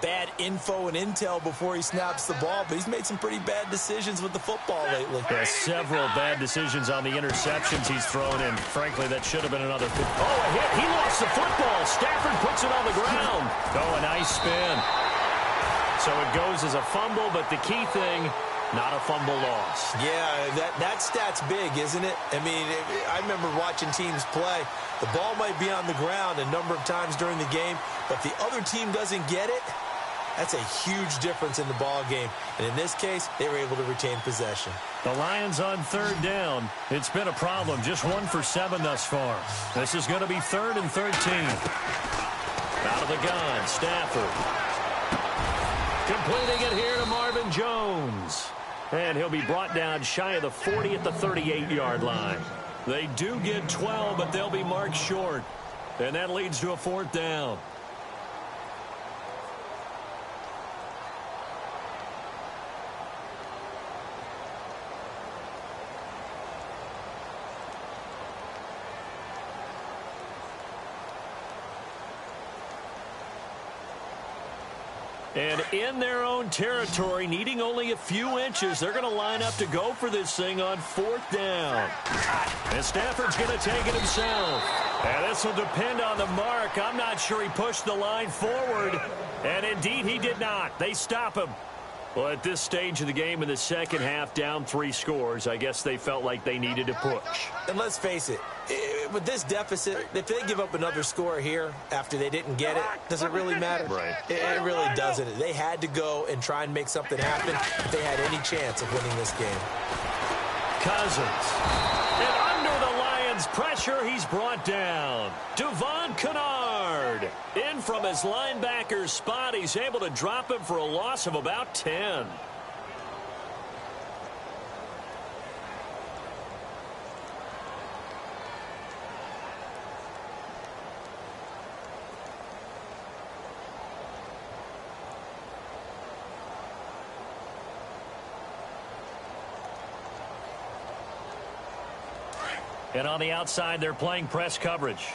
bad info and intel before he snaps the ball. But he's made some pretty bad decisions with the football lately. Yeah, several bad decisions on the interceptions he's thrown in. Frankly, that should have been another. Oh, a hit. He lost the football. Stafford puts it on the ground. Oh, a nice spin. So it goes as a fumble, but the key thing, not a fumble loss. Yeah, that stat's big, isn't it? I mean, I remember watching teams play. The ball might be on the ground a number of times during the game, but the other team doesn't get it. That's a huge difference in the ball game. And in this case, they were able to retain possession. The Lions on 3rd down. It's been a problem. Just 1 for 7 thus far. This is going to be 3rd and 13. Out of the gun, Stafford. Completing it here to Marvin Jones. And he'll be brought down shy of the 40 at the 38-yard line. They do get 12, but they'll be marked short. And that leads to a 4th down. And in their own territory, needing only a few inches, they're going to line up to go for this thing on 4th down. And Stafford's going to take it himself. And this will depend on the mark. I'm not sure he pushed the line forward. And indeed, he did not. They stop him. Well, at this stage of the game in the second half, down 3 scores, I guess they felt like they needed to push. And let's face it, with this deficit, if they give up another score here after they didn't get it, does it really matter? Right. It really doesn't. They had to go and try and make something happen if they had any chance of winning this game. Cousins. And under the Lions' pressure, he's brought down. Devon Kennard. In from his linebacker's spot, he's able to drop him for a loss of about 10. And on the outside, they're playing press coverage.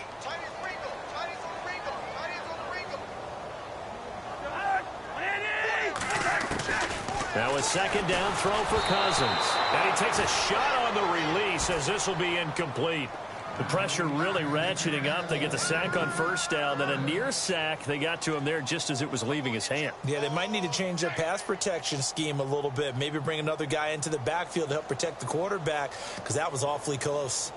Now a 2nd down throw for Cousins. And he takes a shot on the release as this will be incomplete. The pressure really ratcheting up. They get the sack on 1st down, then a near sack. They got to him there just as it was leaving his hand. Yeah, they might need to change their pass protection scheme a little bit. Maybe bring another guy into the backfield to help protect the quarterback because that was awfully close.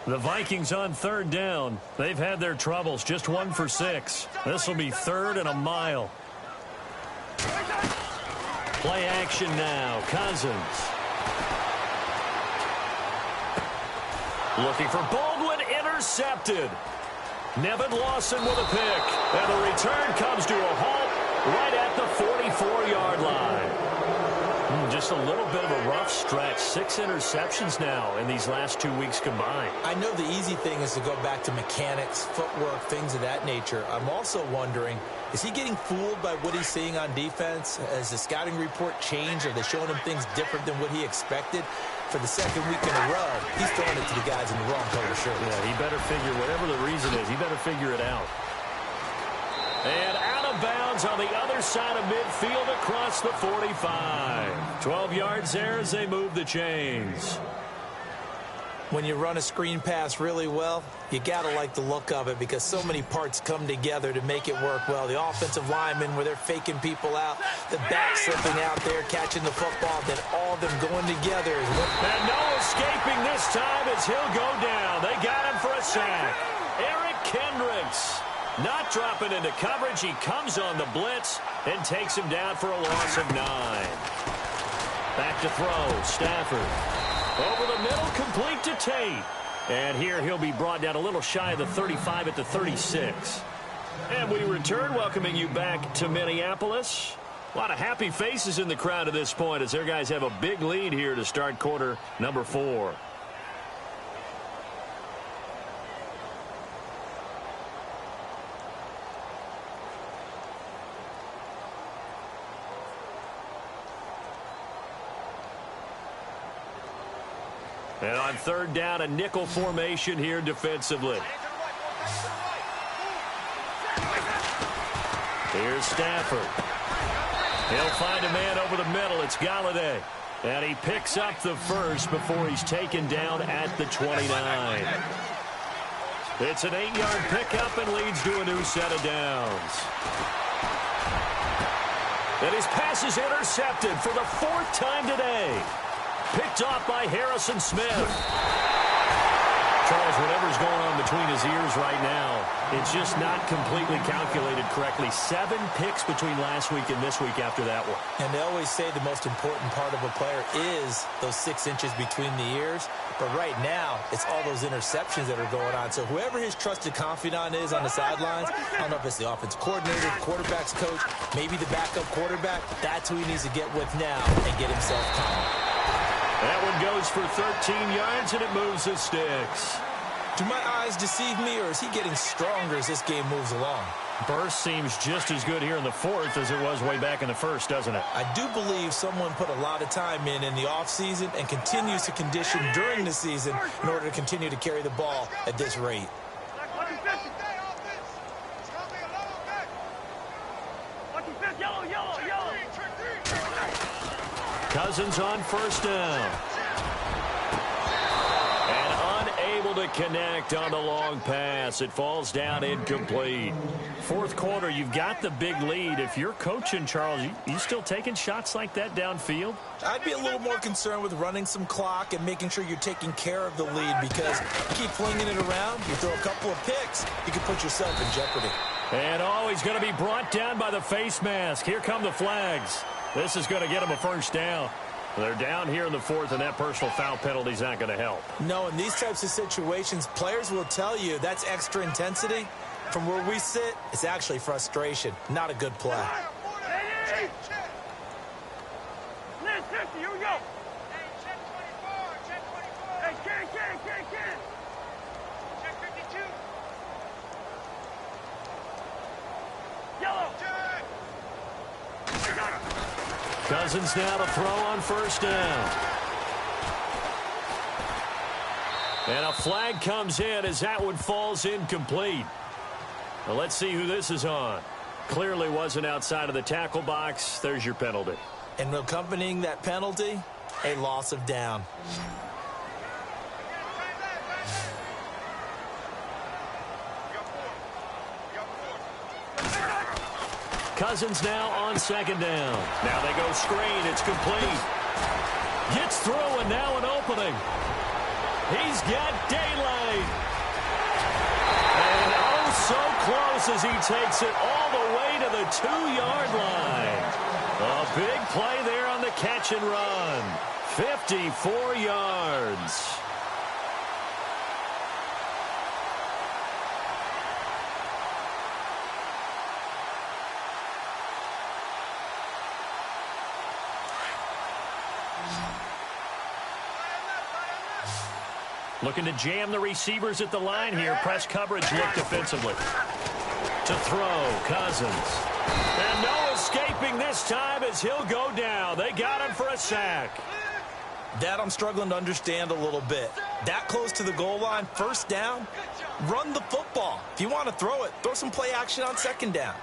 The Vikings on 3rd down. They've had their troubles. Just 1 for 6. This will be 3rd and a mile. Play action now. Cousins. Looking for Baldwin. Intercepted. Nevin Lawson with a pick. And the return comes to a halt right at the 44-yard line. Just a little bit of a rough stretch. 6 interceptions now in these last 2 weeks combined. I know the easy thing is to go back to mechanics, footwork, things of that nature. I'm also wondering, is he getting fooled by what he's seeing on defense? Has the scouting report changed? Are they showing him things different than what he expected? For the 2nd week in a row, he's throwing it to the guys in the wrong color shirt. Yeah, he better figure, whatever the reason is, he better figure it out. And out of bounds on the other side of midfield across the 45. 12 yards there as they move the chains. When you run a screen pass really well, you got to like the look of it because so many parts come together to make it work well. The offensive linemen where they're faking people out, the back slipping out there, catching the football, then all of them going together. And no escaping this time as he'll go down. They got him for a sack. Eric Kendricks. Not dropping into coverage. He comes on the blitz and takes him down for a loss of 9. Back to throw. Stafford. Over the middle, complete to Tate. And here he'll be brought down a little shy of the 35 at the 36. And we return, welcoming you back to Minneapolis. A lot of happy faces in the crowd at this point as their guys have a big lead here to start quarter number 4. And on third down, a nickel formation here defensively. Here's Stafford. He'll find a man over the middle. It's Galladay. And he picks up the first before he's taken down at the 29. It's an 8-yard pickup and leads to a new set of downs. And his pass is intercepted for the 4th time today. Picked off by Harrison Smith. Charles, whatever's going on between his ears right now, it's just not completely calculated correctly. 7 picks between last week and this week after that one. And they always say the most important part of a player is those 6 inches between the ears. But right now, it's all those interceptions that are going on. So whoever his trusted confidant is on the sidelines, I don't know if it's the offensive coordinator, quarterback's coach, maybe the backup quarterback, that's who he needs to get with now and get himself calm. That one goes for 13 yards, and it moves the sticks. Do my eyes deceive me, or is he getting stronger as this game moves along? Burst seems just as good here in the 4th as it was way back in the 1st, doesn't it? I do believe someone put a lot of time in the offseason and continues to condition during the season in order to continue to carry the ball at this rate. Cousins on first down. And unable to connect on the long pass. It falls down incomplete. 4th quarter, you've got the big lead. If you're coaching, Charles, you still taking shots like that downfield? I'd be a little more concerned with running some clock and making sure you're taking care of the lead, because you keep flinging it around, you throw a couple of picks, you can put yourself in jeopardy. And he's going to be brought down by the face mask. Here come the flags. This is going to get him a first down. They're down here in the 4th, and that personal foul penalty is not going to help. No, in these types of situations, players will tell you that's extra intensity. From where we sit, it's actually frustration, not a good play. Here we go. Check 24, check 24. Hey, Ken. Check 52. Yellow. Cousins now to throw on first down. And a flag comes in as that one falls incomplete. Well, let's see who this is on. Clearly wasn't outside of the tackle box. There's your penalty. And accompanying that penalty, a loss of down. Cousins now on second down. Now they go screen. It's complete. Gets through, and now an opening. He's got daylight. And so close as he takes it all the way to the 2-yard line. A big play there on the catch and run. 54 yards. Looking to jam the receivers at the line here. Press coverage look defensively. To throw, Cousins. And no escaping this time as he'll go down. They got him for a sack. That I'm struggling to understand a little bit. That close to the goal line, first down, run the football. If you want to throw it, throw some play action on second down.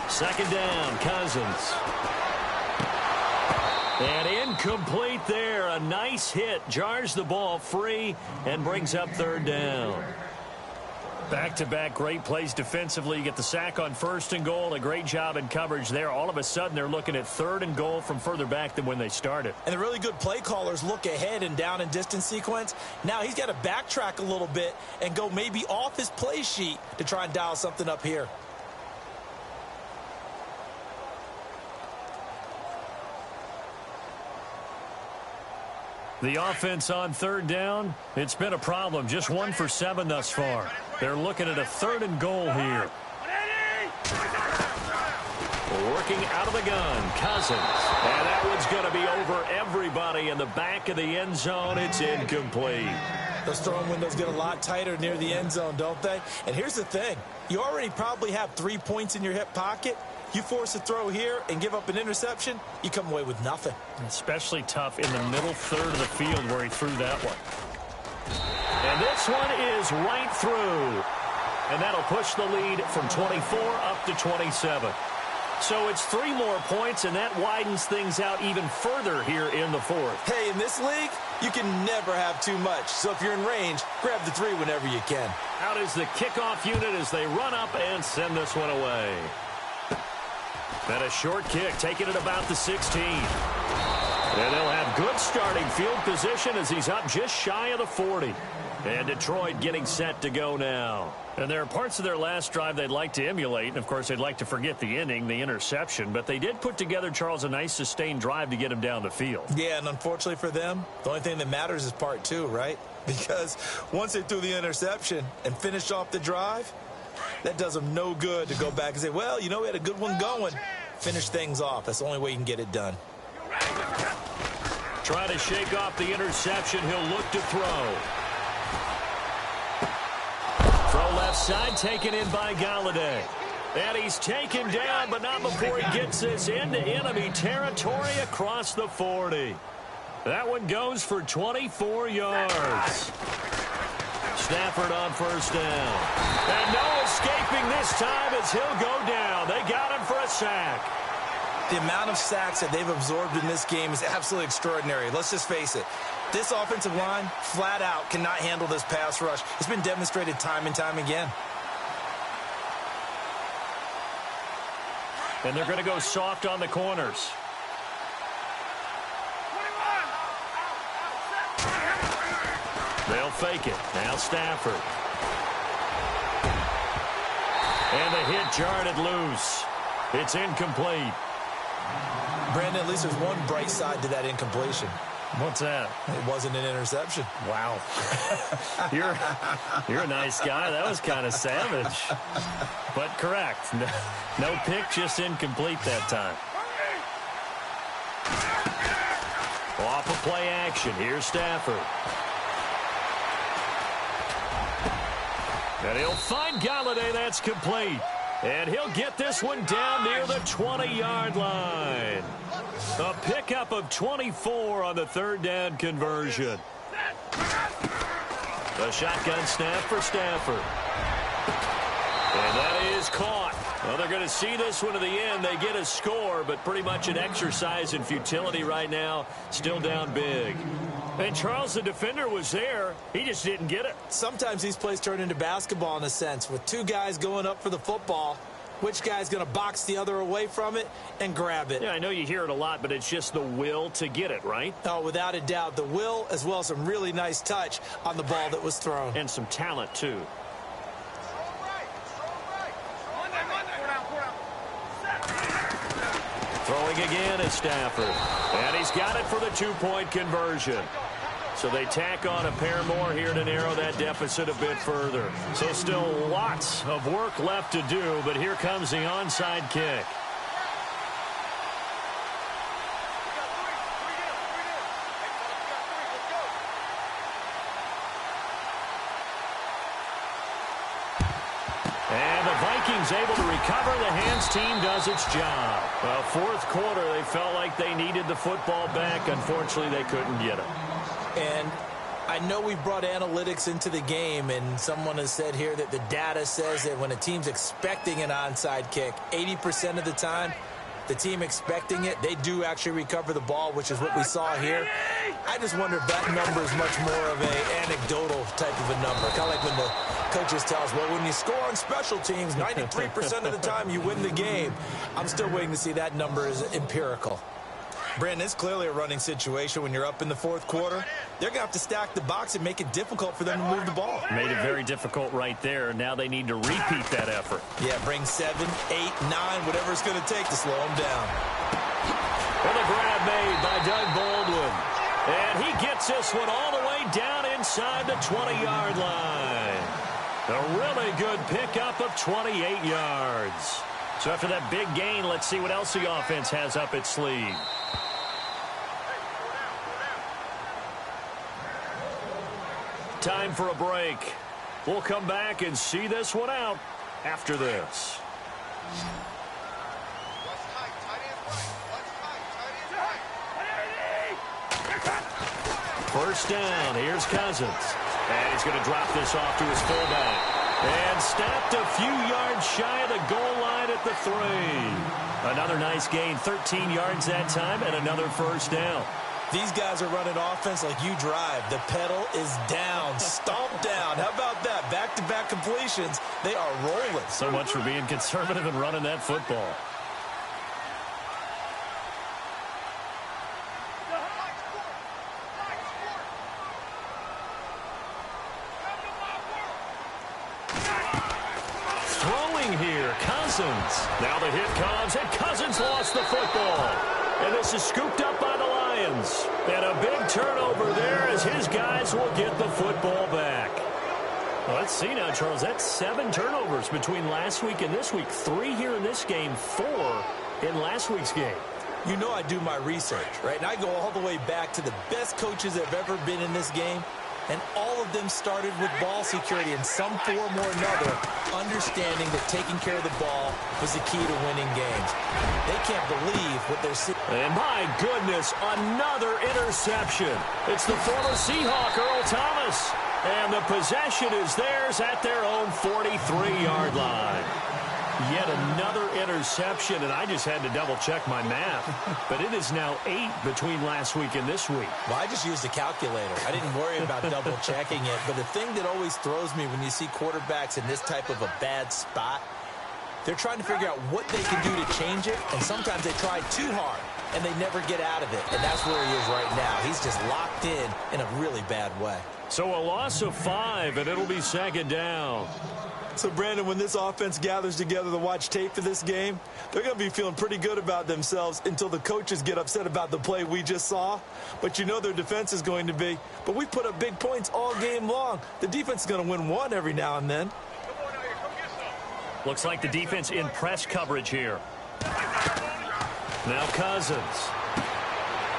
Second down, Cousins. And incomplete there. A nice hit. Jars the ball free and brings up third down. Back-to-back great plays defensively. You get the sack on first and goal. A great job in coverage there. All of a sudden, they're looking at third and goal from further back than when they started. And the really good play callers look ahead and down and distance sequence. Now he's got to backtrack a little bit and go maybe off his play sheet to try and dial something up here. The offense on third down, it's been a problem. Just 1 for 7 thus far. They're looking at a third and goal here. Working out of the gun, Cousins. And that one's going to be over everybody in the back of the end zone. It's incomplete. Those throwing windows get a lot tighter near the end zone, don't they? And here's the thing. You already probably have 3 points in your hip pocket. You force a throw here and give up an interception, you come away with nothing. Especially tough in the middle third of the field where he threw that one. And this one is right through. And that'll push the lead from 24 up to 27. So it's 3 more points, and that widens things out even further here in the fourth. Hey, in this league, you can never have too much. So if you're in range, grab the 3 whenever you can. Out is the kickoff unit as they run up and send this one away. And a short kick, taking it about the 16. And they'll have good starting field position as he's up just shy of the 40. And Detroit getting set to go now. And there are parts of their last drive they'd like to emulate. And, of course, they'd like to forget the ending, the interception. But they did put together, Charles, a nice sustained drive to get him down the field. Yeah, and unfortunately for them, the only thing that matters is part 2, right? Because once they threw the interception and finished off the drive, that does them no good to go back and say, well, you know, we had a good one going. Finish things off. That's the only way you can get it done. Try to shake off the interception. He'll look to throw. Throw left side, taken in by Galladay. And he's taken down, but not before he gets this into enemy territory across the 40. That one goes for 24 yards. Stafford on first down. And no escaping this time as he'll go down. They got him for a sack. The amount of sacks that they've absorbed in this game is absolutely extraordinary. Let's just face it. This offensive line, flat out, cannot handle this pass rush. It's been demonstrated time and time again. And they're going to go soft on the corners. They'll fake it. Now Stafford. And the hit jarred it loose. It's incomplete. Brandon, at least there's one bright side to that incompletion. What's that? It wasn't an interception. Wow. You're a nice guy. That was kind of savage. But correct. No pick, just incomplete that time. Off of play action. Here's Stafford. And he'll find Galladay. That's complete. And he'll get this one down near the 20-yard line. A pickup of 24 on the third down conversion. The shotgun snap for Stafford. And that is caught. Well, they're going to see this one to the end. They get a score, but pretty much an exercise in futility right now. Still down big. And Charles, the defender, was there. He just didn't get it. Sometimes these plays turn into basketball in a sense, with 2 guys going up for the football. Which guy's going to box the other away from it and grab it? Yeah, I know you hear it a lot, but it's just the will to get it, right? Oh, without a doubt. The will, as well as some really nice touch on the ball that was thrown. And some talent, too. Throwing again is Stafford. And he's got it for the 2-point conversion. So they tack on a pair more here to narrow that deficit a bit further. So still lots of work left to do, but here comes the onside kick. And the Vikings able to recover. The hands team does its job. Well, fourth quarter, they felt like they needed the football back. Unfortunately, they couldn't get it. And I know we've brought analytics into the game, and someone has said here that the data says that when a team's expecting an onside kick, 80% of the time, the team expecting it, they do actually recover the ball, which is what we saw here. I just wonder if that number is much more of an anecdotal type of a number. Kind of like when the coaches tell us, well, when you score on special teams, 93% of the time you win the game. I'm still waiting to see that number is empirical. Brandon, it's clearly a running situation when you're up in the fourth quarter. They're going to have to stack the box and make it difficult for them to move the ball. Made it very difficult right there. Now they need to repeat that effort. Yeah, bring 7, 8, 9, whatever it's going to take to slow them down. And a grab made by Doug Baldwin. And he gets this one all the way down inside the 20-yard line. A really good pickup of 28 yards. So after that big gain, let's see what else the offense has up its sleeve. Time for a break. We'll come back and see this one out after this. First down, here's Cousins. And he's going to drop this off to his fullback. And stopped a few yards shy of the goal line at the 3. Another nice gain, 13 yards that time, and another first down. These guys are running offense like you drive. The pedal is down, stomped down. How about that? Back-to-back completions. They are rolling. So much for being conservative and running that football. Throwing here, Cousins. Now the hit comes, and Cousins lost the football. And this is scooped up by the Lions. And a big turnover there as his guys will get the football back. Well, let's see now, Charles. That's 7 turnovers between last week and this week. 3 here in this game, 4 in last week's game. You know I do my research, right? And I go all the way back to the best coaches that have ever been in this game. And all of them started with ball security in some form or another, understanding that taking care of the ball was the key to winning games. They can't believe what they're seeing. And my goodness, another interception. It's the former Seahawk, Earl Thomas. And the possession is theirs at their own 43-yard line. Yet another interception, and I just had to double-check my math. But it is now 8 between last week and this week. Well, I just used a calculator. I didn't worry about double-checking it. But the thing that always throws me when you see quarterbacks in this type of a bad spot, they're trying to figure out what they can do to change it, and sometimes they try too hard, and they never get out of it. And that's where he is right now. He's just locked in a really bad way. So a loss of 5, and it'll be second down. So, Brandon, when this offense gathers together to watch tape for this game, they're going to be feeling pretty good about themselves until the coaches get upset about the play we just saw. But you know their defense is going to be. But we put up big points all game long. The defense is going to win one every now and then. Looks like the defense in press coverage here. Now Cousins.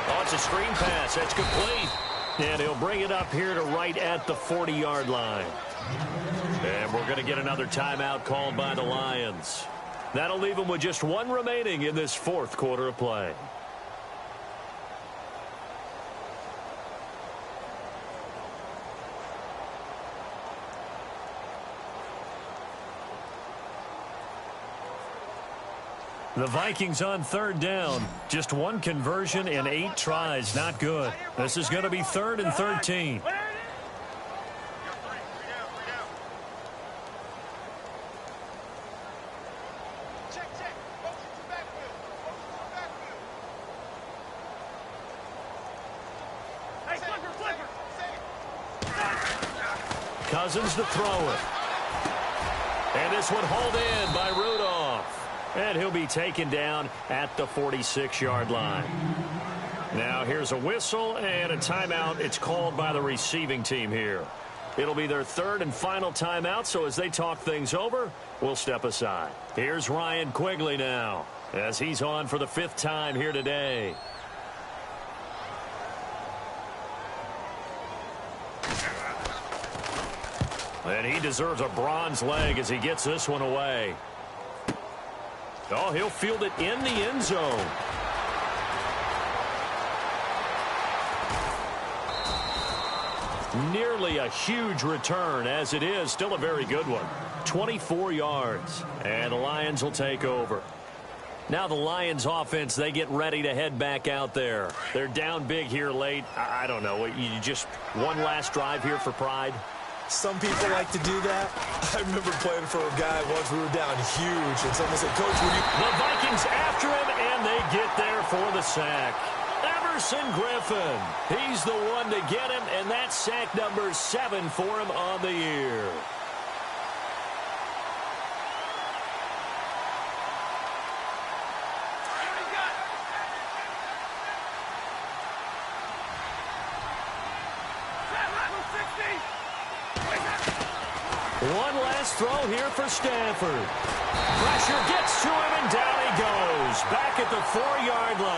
Oh, it's a screen pass. That's complete. And he'll bring it up here to right at the 40-yard line. And we're going to get another timeout called by the Lions. That'll leave them with just 1 remaining in this 4th quarter of play. The Vikings on 3rd down. Just 1 conversion in 8 tries. Not good. This is going to be 3rd and 13. Cousins to throw it. And this one hauled in by Rudolph. And he'll be taken down at the 46-yard line. Now here's a whistle and a timeout. It's called by the receiving team here. It'll be their 3rd and final timeout, so as they talk things over, we'll step aside. Here's Ryan Quigley now, as he's on for the 5th time here today. And he deserves a bronze leg as he gets this one away. Oh, he'll field it in the end zone. Nearly a huge return, as it is still a very good one. 24 yards, and the Lions will take over. Now the Lions offense, they get ready to head back out there. They're down big here late. I don't know. You just one last drive here for pride? Some people like to do that. I remember playing for a guy once. We were down huge, and someone said, Coach, would you... The Vikings after him, and they get there for the sack. Emerson Griffin. He's the one to get him, and that's sack number 7 for him on the year. One last throw here for Stafford. Pressure gets to him, and down he goes. Back at the 4-yard line.